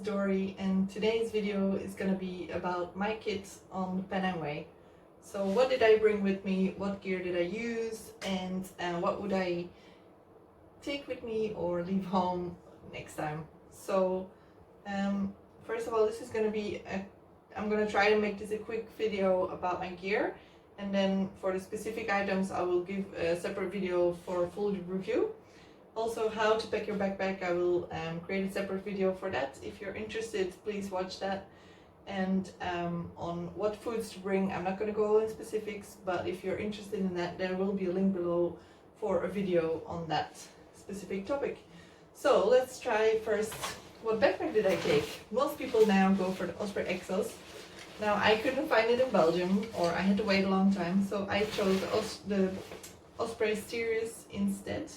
Dory, and today's video is gonna be about my kit on the Pennine Way. So what did I bring with me, what gear did I use, and what would I take with me or leave home next time. So first of all, this is gonna be I'm gonna try to make this a quick video about my gear, and then for the specific items I will give a separate video for a full review. Also, how to pack your backpack, I will create a separate video for that. If you're interested, please watch that. And on what foods to bring, I'm not going to go in specifics, but if you're interested in that, there will be a link below for a video on that specific topic. So let's try first, what backpack did I take? Most people now go for the Osprey Exos. Now I couldn't find it in Belgium, or I had to wait a long time, so I chose the Osprey Series instead.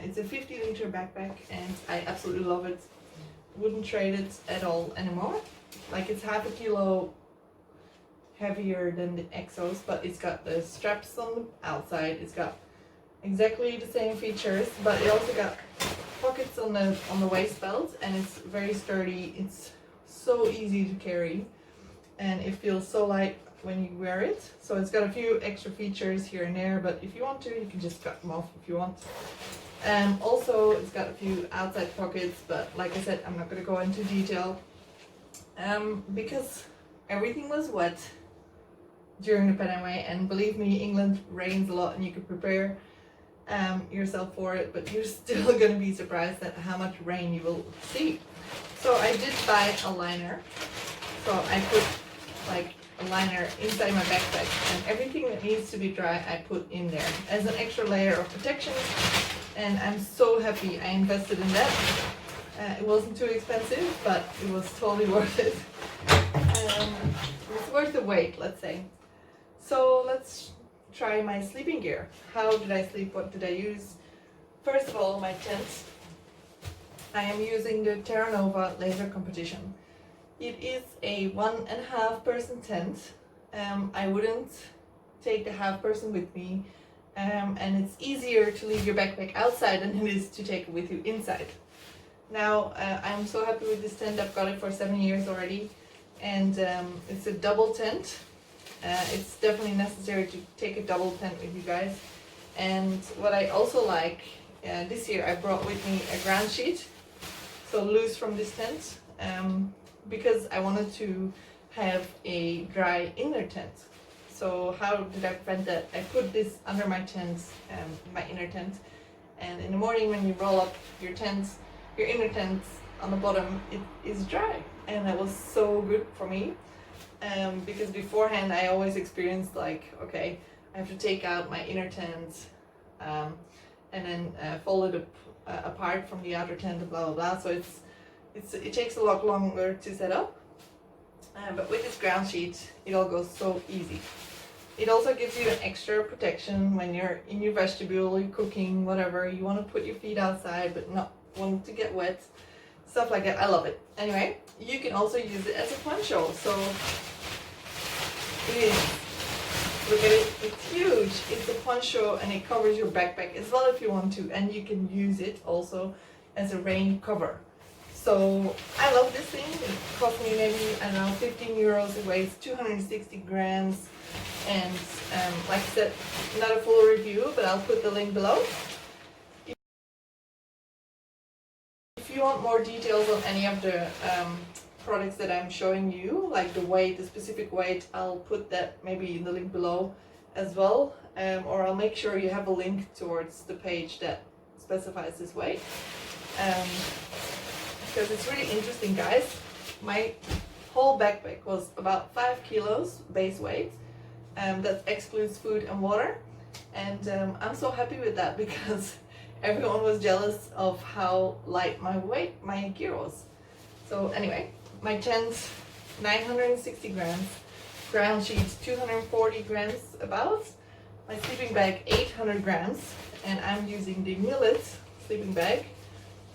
It's a 50-liter backpack and I absolutely love it. Wouldn't trade it at all anymore. Like, it's half a kilo heavier than the Exos, but it's got the straps on the outside. It's got exactly the same features, but it also got pockets on the waist belt, and it's very sturdy. It's so easy to carry and it feels so light when you wear it. So it's got a few extra features here and there, but if you want to, you can just cut them off if you want. Also, it's got a few outside pockets, but like I said, I'm not going to go into detail because everything was wet during the Pennine Way, and believe me, England rains a lot and you can prepare yourself for it, but you're still going to be surprised at how much rain you will see. So I did buy a liner, so I put like a liner inside my backpack, and everything that needs to be dry I put in there as an extra layer of protection. And I'm so happy I invested in that. It wasn't too expensive, but it was totally worth it. It's worth the wait, let's say. So let's try my sleeping gear. How did I sleep? What did I use? First of all, my tent. I am using the TerraNova laser competition. It is a 1.5 person tent. I wouldn't take the half person with me. And it's easier to leave your backpack outside than it is to take it with you inside. Now, I'm so happy with this tent. I've got it for 7 years already, and it's a double tent. It's definitely necessary to take a double tent with you guys. And what I also like, this year I brought with me a ground sheet, so loose from this tent, because I wanted to have a dry inner tent. So how did I prevent that? I put this under my tent, my inner tent, and in the morning when you roll up your tent, your inner tent on the bottom, it is dry, and that was so good for me. Because beforehand I always experienced like, okay, I have to take out my inner tent and then fold it apart from the outer tent and blah blah blah. So it takes a lot longer to set up. But with this ground sheet, it all goes so easy. It also gives you an extra protection when you're in your vestibule, you're cooking, whatever. You want to put your feet outside but not want to get wet. Stuff like that. I love it. Anyway, you can also use it as a poncho. So it is, look at it, it's huge. It's a poncho and it covers your backpack as well if you want to. And you can use it also as a rain cover. So I love this thing. It cost me maybe, I don't know, 15 euros. It weighs 260 grams. And like I said, not a full review, but I'll put the link below. If you want more details on any of the products that I'm showing you, like the weight, the specific weight, I'll put that maybe in the link below as well. Or I'll make sure you have a link towards the page that specifies this weight. Because it's really interesting, guys. My whole backpack was about 5 kilos base weight. That excludes food and water, and I'm so happy with that because everyone was jealous of how light my gear was. So anyway, my tent 960 grams, ground sheet 240 grams about, my sleeping bag 800 grams, and I'm using the Millet sleeping bag.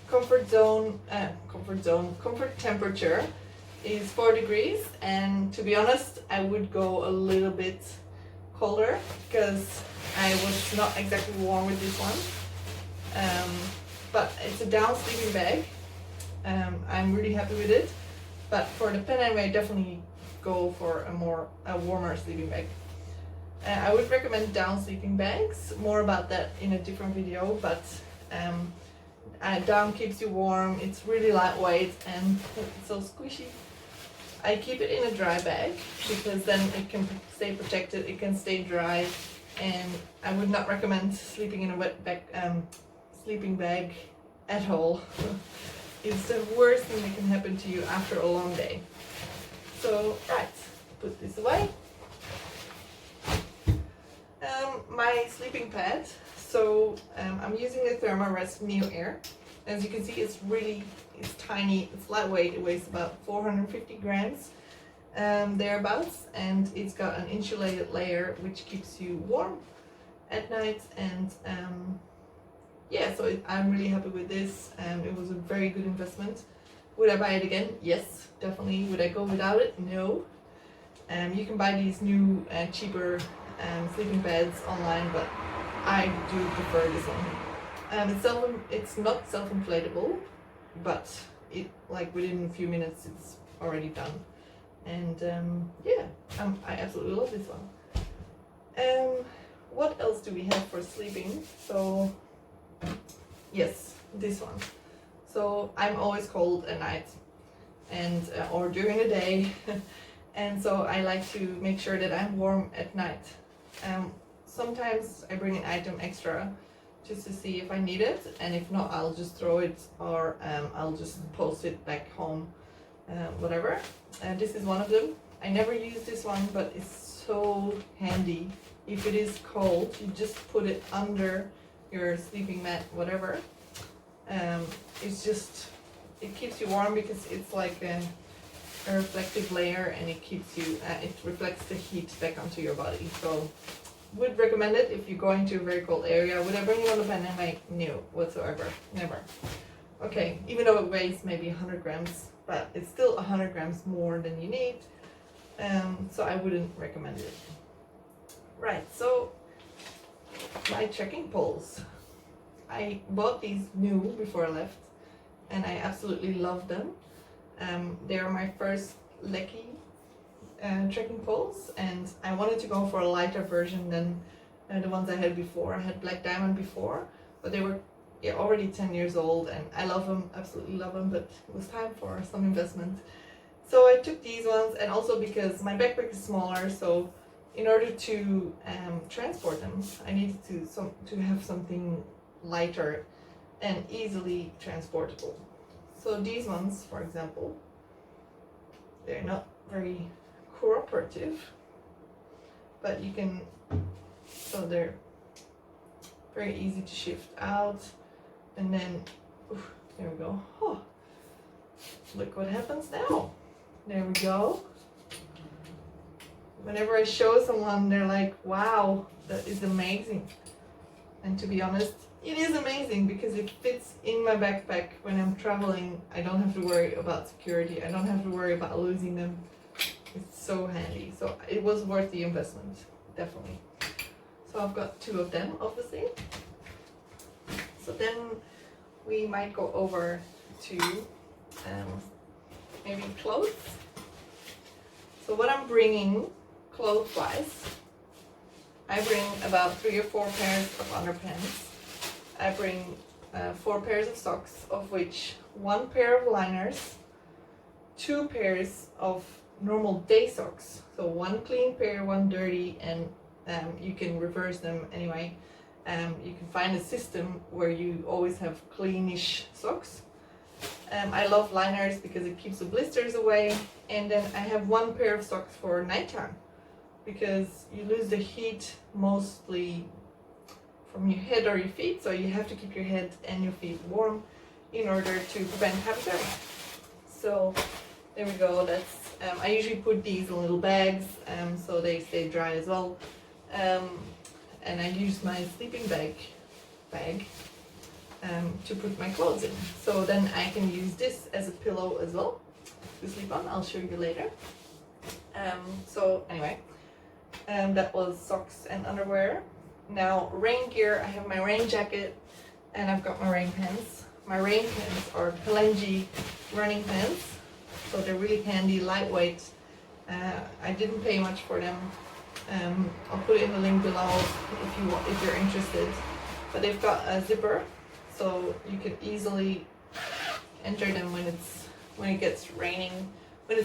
Comfort temperature is 4 degrees, and to be honest, I would go a little bit colder because I was not exactly warm with this one. But it's a down sleeping bag. I'm really happy with it. But for the Pennine Way, definitely go for a warmer sleeping bag. I would recommend down sleeping bags, more about that in a different video, but down keeps you warm, it's really lightweight and it's so squishy. I keep it in a dry bag because then it can stay protected, it can stay dry, and I would not recommend sleeping in a wet bag, sleeping bag at all. It's the worst thing that can happen to you after a long day. So, right, put this away. My sleeping pad. So I'm using the Therm-a-rest NeoAir. As you can see, it's tiny, it's lightweight, it weighs about 450 grams thereabouts, and it's got an insulated layer which keeps you warm at night. And yeah, so I'm really happy with this. It was a very good investment. Would I buy it again? Yes, definitely. Would I go without it? No. You can buy these new cheaper sleeping pads online, but I do prefer this one. It's not self-inflatable, but it, like, within a few minutes it's already done. And yeah, I absolutely love this one. What else do we have for sleeping? So yes, this one. So I'm always cold at night and or during the day and so I like to make sure that I'm warm at night. Sometimes I bring an item extra just to see if I need it, and if not, I'll just throw it, or I'll just post it back home, whatever. This is one of them. I never use this one, but it's so handy. If it is cold, you just put it under your sleeping mat, whatever. It keeps you warm because it's like a reflective layer, and it keeps you, it reflects the heat back onto your body. So would recommend it if you're going to a very cold area. Would I bring it on the Pennine Way? No, whatsoever, never. Okay, even though it weighs maybe 100 grams, but it's still 100 grams more than you need. So I wouldn't recommend it. Right, so my trekking poles. I bought these new before I left, and I absolutely love them. They are my first Leki trekking poles, and I wanted to go for a lighter version than the ones I had before. I had Black Diamond before, but they were already 10 years old, and I love them, absolutely love them, but it was time for some investment. So I took these ones, and also because my backpack is smaller, so in order to transport them, I needed to have something lighter and easily transportable. So these ones, for example, they're not very cooperative, but you can, so they're very easy to shift out, and then there we go. Oh, look what happens now. There we go. Whenever I show someone, they're like, wow, that is amazing. And to be honest, it is amazing because it fits in my backpack when I'm traveling. I don't have to worry about security. I don't have to worry about losing them. It's so handy. So it was worth the investment, definitely. So I've got two of them, obviously. So then we might go over to maybe clothes. So what I'm bringing clothes-wise, I bring about 3 or 4 pairs of underpants. I bring 4 pairs of socks, of which 1 pair of liners, 2 pairs of normal day socks. So 1 clean pair, 1 dirty, and you can reverse them anyway. You can find a system where you always have cleanish socks. I love liners because it keeps the blisters away. And then I have 1 pair of socks for nighttime, because you lose the heat mostly from your head or your feet, so you have to keep your head and your feet warm in order to prevent hypothermia. So there we go. That's I usually put these in little bags so they stay dry as well, and I use my sleeping bag to put my clothes in, so then I can use this as a pillow as well to sleep on. I'll show you later. So anyway, that was socks and underwear. Now rain gear, I have my rain jacket and I've got my rain pants. My rain pants are Kalenji running pants. So they're really handy, lightweight. I didn't pay much for them. I'll put it in the link below if you're interested. But they've got a zipper, so you can easily enter them when it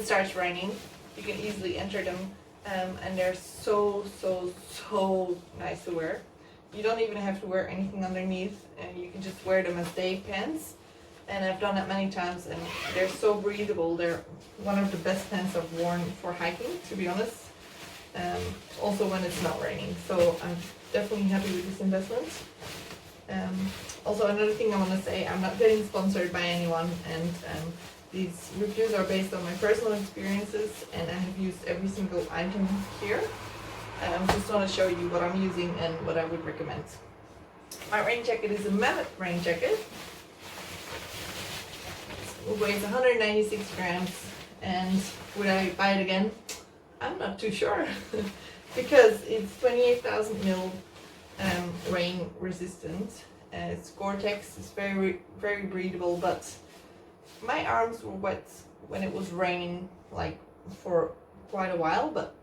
starts raining. You can easily enter them, and they're so nice to wear. You don't even have to wear anything underneath, and you can just wear them as day pants. And I've done that many times, and they're so breathable. They're one of the best pants I've worn for hiking, to be honest. Also when it's not raining. So I'm definitely happy with this investment. Also, another thing I want to say, I'm not getting sponsored by anyone, and these reviews are based on my personal experiences, and I have used every single item here. Just want to show you what I'm using and what I would recommend. My rain jacket is a Millet rain jacket. It weighs 196 grams, and would I buy it again? I'm not too sure because it's 28,000 mil rain resistant. It's Gore-Tex, it's very breathable, but my arms were wet when it was raining like for quite a while, but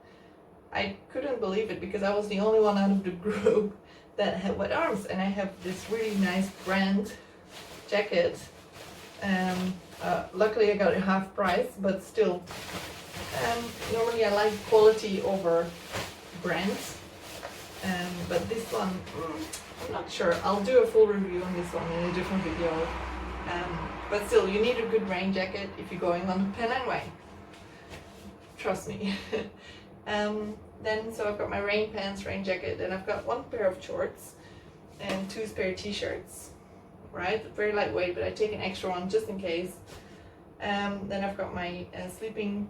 I couldn't believe it because I was the only one out of the group that had wet arms, and I have this really nice brand jacket. Luckily I got it half price, but still, normally I like quality over brands, but this one, I'm not sure. I'll do a full review on this one in a different video, but still, you need a good rain jacket if you're going on the Pennine Way. Trust me. Then, so I've got my rain pants, rain jacket, and I've got one pair of shorts and two spare t-shirts, right? Very lightweight, but I take an extra one just in case. Then I've got my sleeping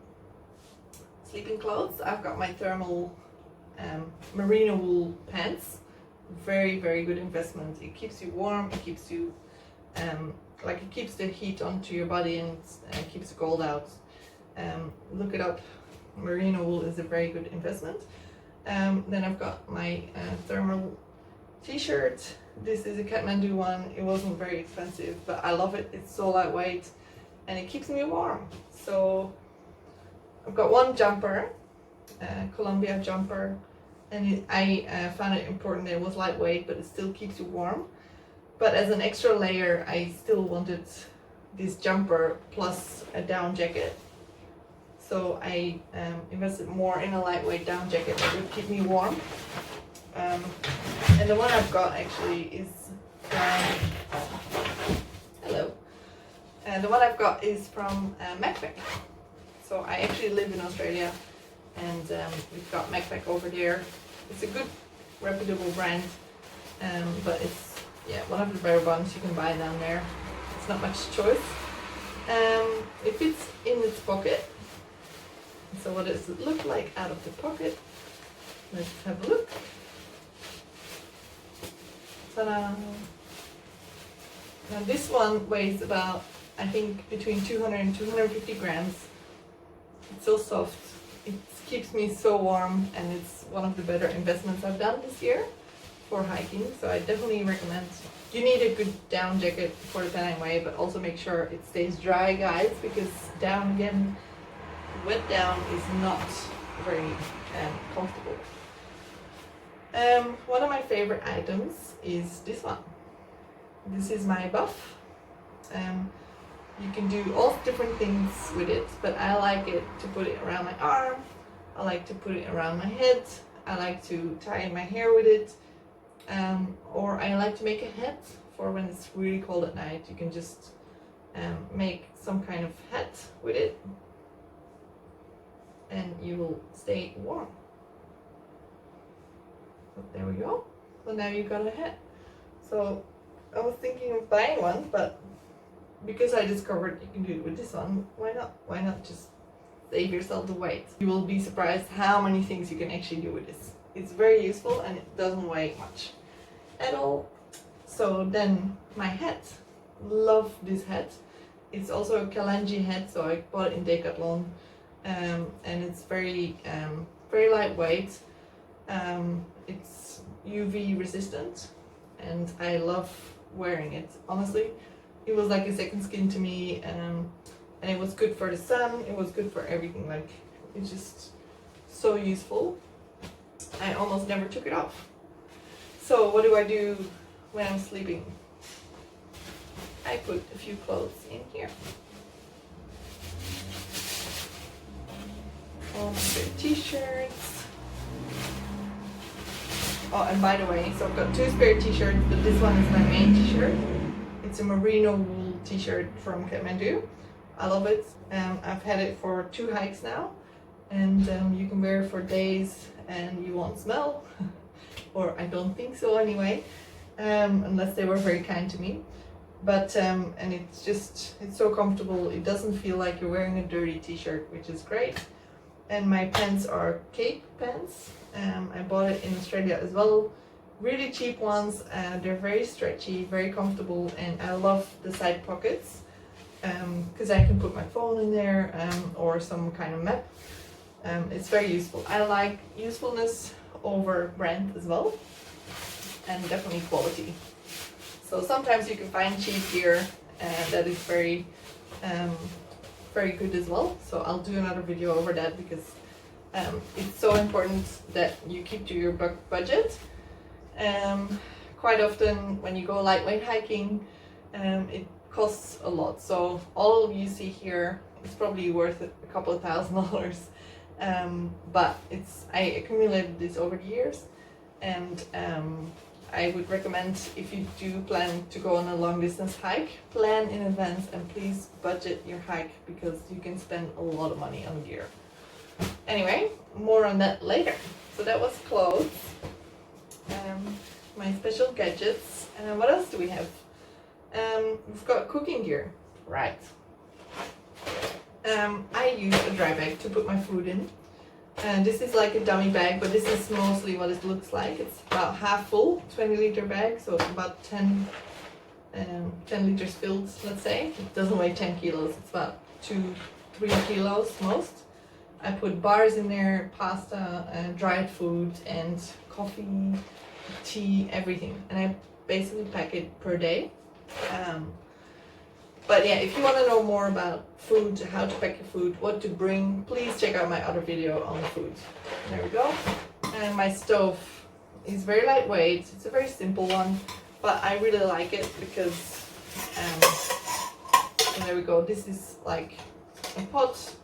clothes. I've got my thermal merino wool pants. Very good investment. It keeps you warm, it keeps you it keeps the heat onto your body, and keeps the cold out. Look it up. Merino wool is a very good investment. Then I've got my thermal t-shirt. This is a Kathmandu one. It wasn't very expensive, but I love it. It's so lightweight and it keeps me warm. So I've got one jumper, Columbia jumper, and I found it important that it was lightweight, but it still keeps you warm. But as an extra layer, I still wanted this jumper plus a down jacket. So I invested more in a lightweight down jacket that would keep me warm. And the one I've got actually is from, hello. The one I've got is from Macpac. So I actually live in Australia, and we've got Macpac over there. It's a good, reputable brand, but it's one of the better ones you can buy down there. It's not much choice. It fits in its pocket. So what does it look like out of the pocket? Let's have a look. Ta-da! Now this one weighs about, I think, between 200 and 250 grams. It's so soft. It keeps me so warm, and it's one of the better investments I've done this year for hiking. So I definitely recommend. You need a good down jacket for the Pennine Way, but also make sure it stays dry, guys, because down again, wet down is not very comfortable. One of my favorite items is this one. This is my buff. You can do all different things with it, but I like it to put it around my arm. I like to put it around my head. I like to tie my hair with it. Or I like to make a hat for when it's really cold at night. You can just make some kind of hat with it, and you will stay warm. So there we go. So now you got a hat. So I was thinking of buying one, but because I discovered you can do it with this one, why not? Why not just save yourself the weight? You will be surprised how many things you can actually do with this. It's very useful, and it doesn't weigh much at all. So then my hat. Love this hat. It's also a Kalenji hat, so I bought it in Decathlon. And it's very lightweight. It's UV resistant, and I love wearing it. Honestly, it was like a second skin to me. and it was good for the sun, it was good for everything. Like, it's just so useful. I almost never took it off. So what do I do when I'm sleeping? I put a few clothes in here. All my favorite t-shirts. Oh, and by the way, so I've got 2 spare t-shirts, but this one is my main t-shirt. It's a merino wool t-shirt from Kalenji. I love it. I've had it for 2 hikes now, and you can wear it for days and you won't smell, or I don't think so anyway, unless they were very kind to me. But and it's so comfortable. It doesn't feel like you're wearing a dirty t-shirt, which is great. And my pants are cape pants. I bought it in Australia as well. Really cheap ones. They're very stretchy, very comfortable, and I love the side pockets because I can put my phone in there or some kind of map. It's very useful. I like usefulness over brand as well, and definitely quality. So sometimes you can find cheap gear that is very good as well. So I'll do another video over that, because it's so important that you keep to your budget. Quite often when you go lightweight hiking, it costs a lot. So all you see here is probably worth a couple of $1,000. But I accumulated this over the years, and I would recommend, if you do plan to go on a long distance hike, plan in advance and please budget your hike, because you can spend a lot of money on gear. Anyway, more on that later. So that was clothes, my special gadgets. What else do we have? We've got cooking gear, right. I use a dry bag to put my food in. And this is like a dummy bag, but this is mostly what it looks like. It's about half full, 20-liter bag, so it's about 10 liters filled, let's say. It doesn't weigh 10 kilos, it's about 2-3 kilos most. I put bars in there, pasta, dried food, and coffee, tea, everything. And I basically pack it per day. But yeah, if you want to know more about food, how to pack your food, what to bring, please check out my other video on food. There we go. And my stove is very lightweight. It's a very simple one, but I really like it because, and there we go. This is like a pot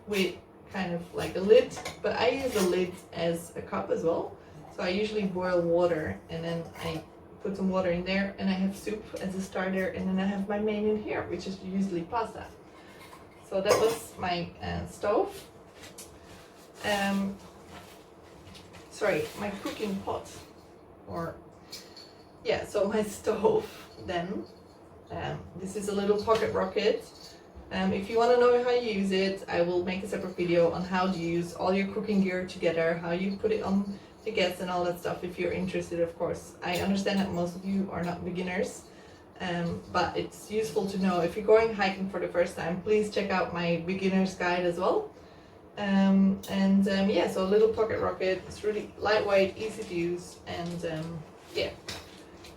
with kind of like a lid, but I use the lid as a cup as well. So I usually boil water, and then I put some water in there, and I have soup as a starter, and then I have my main in here, which is usually pasta. So that was my stove. Sorry, my cooking pot, or yeah, so my stove then. This is a little pocket rocket. If you want to know how you use it, I will make a separate video on how to use all your cooking gear together, how you put it on the gas and all that stuff, if you're interested, of course. I understand that most of you are not beginners, but it's useful to know. If you're going hiking for the first time, please check out my beginner's guide as well. Yeah, so a little pocket rocket. It's really lightweight, easy to use, and yeah.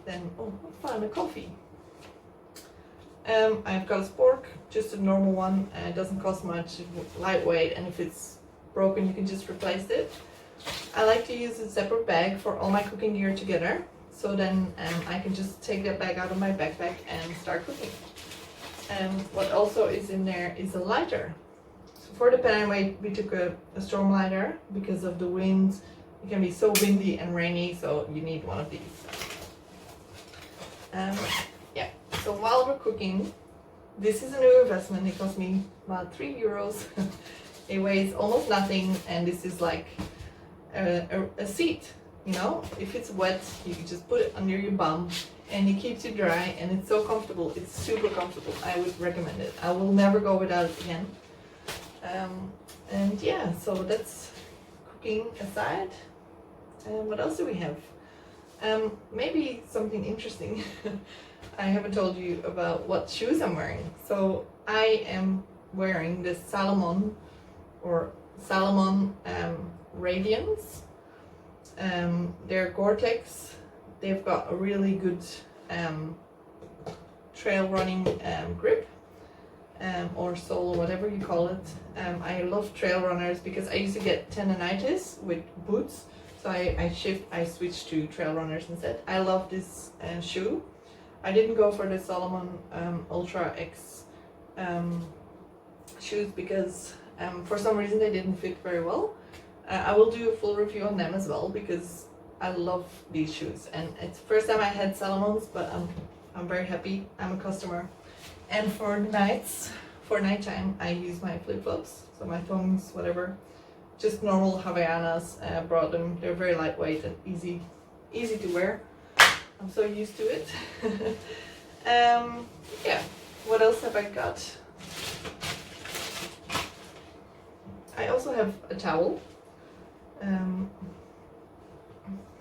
Then, oh, I found a coffee. I've got a spork, just a normal one. It doesn't cost much, lightweight, and if it's broken, you can just replace it. I like to use a separate bag for all my cooking gear together, so then I can just take that bag out of my backpack and start cooking. What also is in there is a lighter. So for the Pennine Way, we took a storm lighter because of the wind. It can be so windy and rainy, so you need one of these. Yeah, so while we're cooking, this is a new investment. It cost me about €3. It weighs almost nothing, and this is like a seat, you know. If it's wet, you can just put it under your bum, and it keeps you dry, and it's so comfortable. It's super comfortable. I would recommend it. I will never go without it again. And yeah, so that's cooking aside. What else do we have? Maybe something interesting. I haven't told you about what shoes I'm wearing. So I am wearing the Salomon Radians. They're Gore-Tex. They've got a really good trail running grip. or sole, whatever you call it. I love trail runners because I used to get tendonitis with boots, so I switched to trail runners instead. I love this shoe. I didn't go for the Solomon Ultra X shoes because for some reason they didn't fit very well. I will do a full review on them as well because I love these shoes, and it's the first time I had Salomons, but I'm very happy. I'm a customer. And for nighttime, I use my flip-flops, so my thongs, whatever, just normal Havaianas. Brought them. They're very lightweight and easy to wear. I'm so used to it. Yeah. What else have I got? I also have a towel.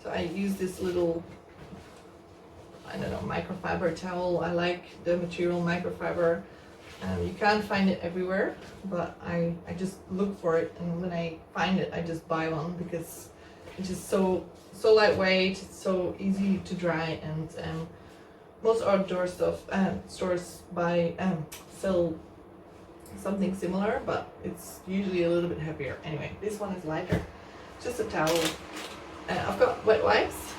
So I use this little, I don't know, microfiber towel. I like the material microfiber. You can't find it everywhere, but I just look for it, and when I find it, I just buy one because it's just so lightweight, it's so easy to dry, and most outdoor stores sell something similar, but it's usually a little bit heavier. Anyway, this one is lighter, just a towel. I've got wet wipes,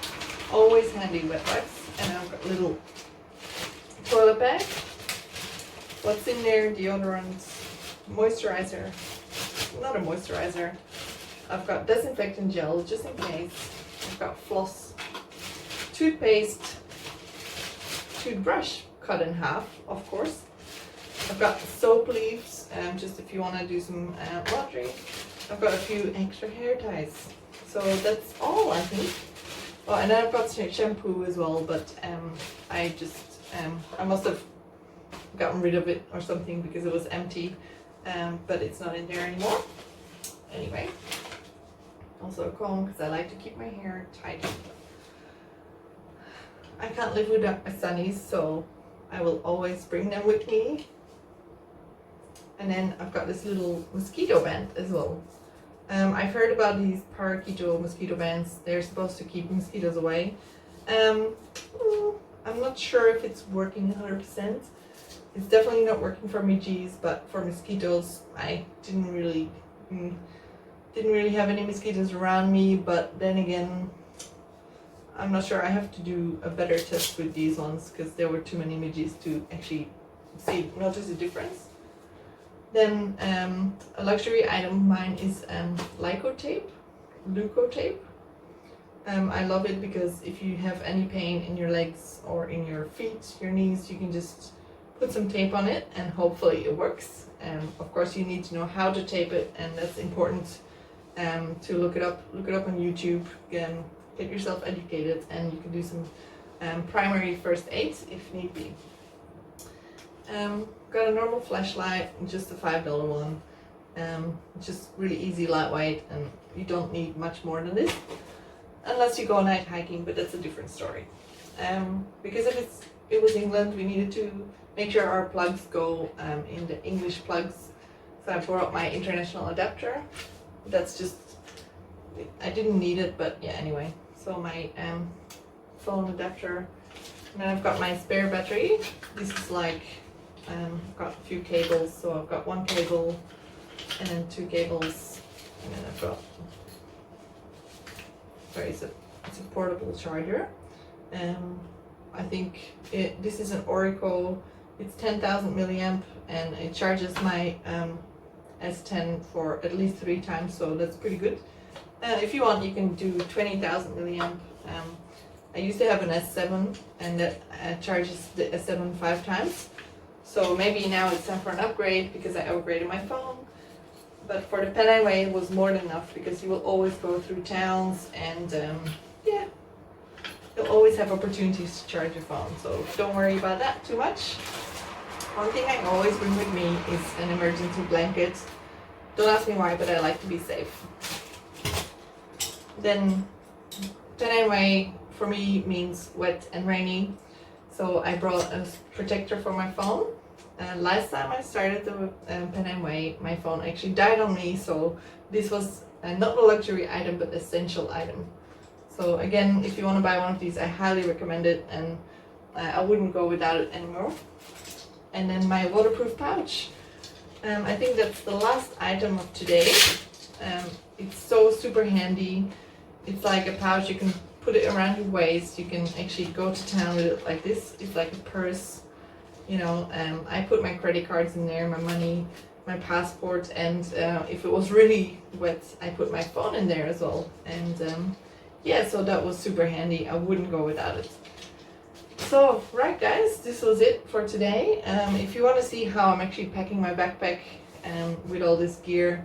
always handy wet wipes, and I've got a little toilet bag. What's in there? Deodorant, moisturizer, not a moisturizer. I've got disinfectant gel just in case. I've got floss, toothpaste, toothbrush cut in half, of course. I've got soap leaves, just if you want to do some laundry. I've got a few extra hair ties. So that's all, I think. Oh, and then I've got shampoo as well, but I must have gotten rid of it or something because it was empty, but it's not in there anymore. Anyway, also a comb because I like to keep my hair tidy. I can't live without my sunnies, so I will always bring them with me. And then I've got this little mosquito band as well. I've heard about these parakeeto mosquito bands. They're supposed to keep mosquitoes away. I'm not sure if it's working 100%. It's definitely not working for midges, but for mosquitoes, I didn't really have any mosquitoes around me. But then again, I'm not sure. I have to do a better test with these ones because there were too many midges to actually notice a difference. Then a luxury item of mine is Leuco tape. I love it because if you have any pain in your legs or in your feet, your knees, you can just put some tape on it and hopefully it works. Of course, you need to know how to tape it, and that's important to look it up on YouTube. Get yourself educated, and you can do some primary first aid if need be. Got a normal flashlight, just a $5 one. Just really easy, lightweight, and you don't need much more than this unless you go night hiking, but that's a different story. Because if it was England, we needed to make sure our plugs go in the English plugs. So I brought my international adapter. That's just, I didn't need it, but yeah, anyway. So my phone adapter, and then I've got my spare battery. This is like, I've got a few cables, so I've got one cable and then two cables, and then I've got, sorry, it's a portable charger. I think this is an Orico. It's 10,000 milliamp, and it charges my S10 for at least 3 times, so that's pretty good. If you want, you can do 20,000 milliamp. I used to have an S7, and that charges the S7 5 times. So maybe now it's time for an upgrade because I upgraded my phone. But for the Pennine Way, it was more than enough because you will always go through towns, and yeah, you'll always have opportunities to charge your phone. So don't worry about that too much. One thing I always bring with me is an emergency blanket. Don't ask me why, but I like to be safe. Then Pennine Way for me means wet and rainy. So I brought a protector for my phone. Last time I started the Pennine Way, my phone actually died on me. So this was not a luxury item, but essential item. So again, if you want to buy one of these, I highly recommend it, and I wouldn't go without it anymore. and then my waterproof pouch. I think that's the last item of today. It's so super handy. It's like a pouch, you can put it around your waist, you can actually go to town with it like this. It's like a purse, you know. I put my credit cards in there, my money, my passport, and if it was really wet, I put my phone in there as well. And yeah, so that was super handy. I wouldn't go without it. So, right guys, this was it for today. If you want to see how I'm actually packing my backpack with all this gear,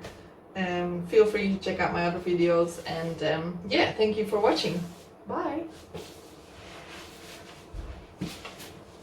feel free to check out my other videos. And yeah, thank you for watching. Bye!